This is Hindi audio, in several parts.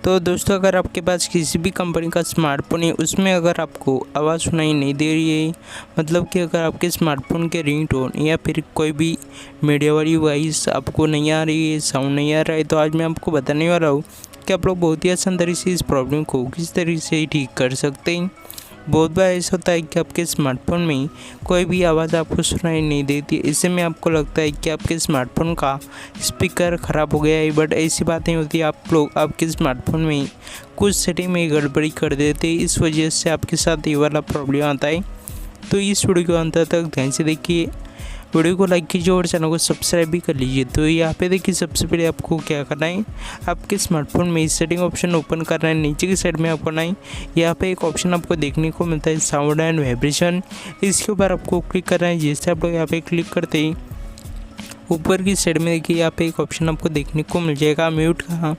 तो दोस्तों, अगर आपके पास किसी भी कंपनी का स्मार्टफ़ोन है, उसमें अगर आपको आवाज़ सुनाई नहीं दे रही है, मतलब कि अगर आपके स्मार्टफ़ोन के रिंगटोन या फिर कोई भी मीडिया वाली वॉइस आपको नहीं आ रही है, साउंड नहीं आ रहा है, तो आज मैं आपको बताने वाला हूँ कि आप लोग बहुत ही आसान तरीके से इस प्रॉब्लम को किस तरीके से ठीक कर सकते हैं। बहुत बार ऐसा होता है कि आपके स्मार्टफ़ोन में कोई भी आवाज़ आपको सुनाई नहीं देती। इससे में आपको लगता है कि आपके स्मार्टफ़ोन का स्पीकर ख़राब हो गया है, बट ऐसी बात नहीं होती। आप लोग आपके स्मार्टफ़ोन में कुछ सेटिंग में गड़बड़ी कर देते हैं, इस वजह से आपके साथ ये वाला प्रॉब्लम आता है। तो इस वीडियो को अंत तक ध्यान से देखिए, वीडियो को लाइक कीजिए और चैनल को सब्सक्राइब भी कर लीजिए। तो यहाँ पे देखिए, सबसे पहले आपको क्या करना है, आपके स्मार्टफोन में सेटिंग ऑप्शन ओपन करना है। नीचे की साइड में आपको करना है, यहाँ पे एक ऑप्शन आपको देखने को मिलता है साउंड एंड वाइब्रेशन। इसके ऊपर आपको क्लिक करना है। जैसे आप लोग यहाँ पे क्लिक करते ही ऊपर की साइड में देखिए, यहाँ पे एक ऑप्शन आपको देखने को मिल जाएगा म्यूट का।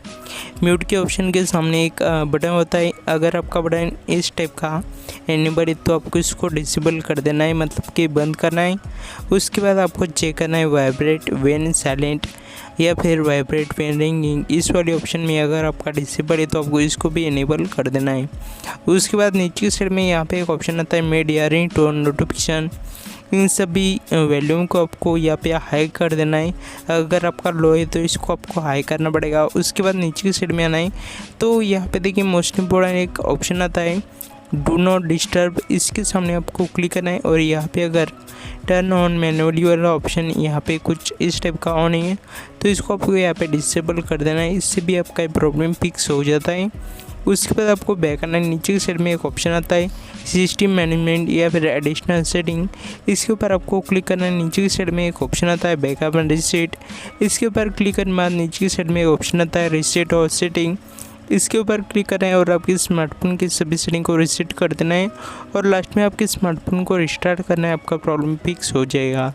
म्यूट के ऑप्शन के सामने एक बटन होता है। अगर आपका बटन इस टाइप का एनेबल है तो आपको इसको डिसेबल कर देना है, मतलब कि बंद करना है। उसके बाद आपको चेक करना है वाइब्रेट व्हेन साइलेंट या फिर वाइब्रेट व्हेन रिंगिंग। इस वाले ऑप्शन में अगर आपका डिसेबल है तो आपको इसको भी एनेबल कर देना है। उसके बाद नीचे की साइड में यहाँ पे एक ऑप्शन आता है मीडिया रिंगटोन नोटिफिकेशन। इन सभी वॉल्यूम को आपको यहाँ पे हाई कर देना है। अगर आपका लो है तो इसको आपको हाई करना पड़ेगा। उसके बाद नीचे की साइड में आना है, तो यहाँ पे देखिए मोस्ट इम्पोर्टेंट एक ऑप्शन आता है डू नॉट डिस्टर्ब। इसके सामने आपको क्लिक करना है और यहाँ पे अगर टर्न ऑन मैनुअली वाला ऑप्शन यहाँ पे कुछ इस टाइप का ऑन है तो इसको आपको यहाँ पे डिसेबल कर देना है। इससे भी आपका प्रॉब्लम फिक्स हो जाता है। उसके बाद आपको बैक करना है। नीचे की साइड में एक ऑप्शन आता है सिस्टम मैनेजमेंट या फिर एडिशनल सेटिंग। इसके ऊपर आपको क्लिक करना है। नीचे की साइड में एक ऑप्शन आता है बैकअप एंड रीसेट। इसके ऊपर क्लिक करने के बाद नीचे की साइड में एक ऑप्शन आता है रीसेट और सेटिंग। इसके ऊपर क्लिक करना है और आपके स्मार्टफोन की सभी सेटिंग को रीसेट कर देना है और लास्ट में आपके स्मार्टफोन को रिस्टार्ट करना है। आपका प्रॉब्लम फिक्स हो जाएगा।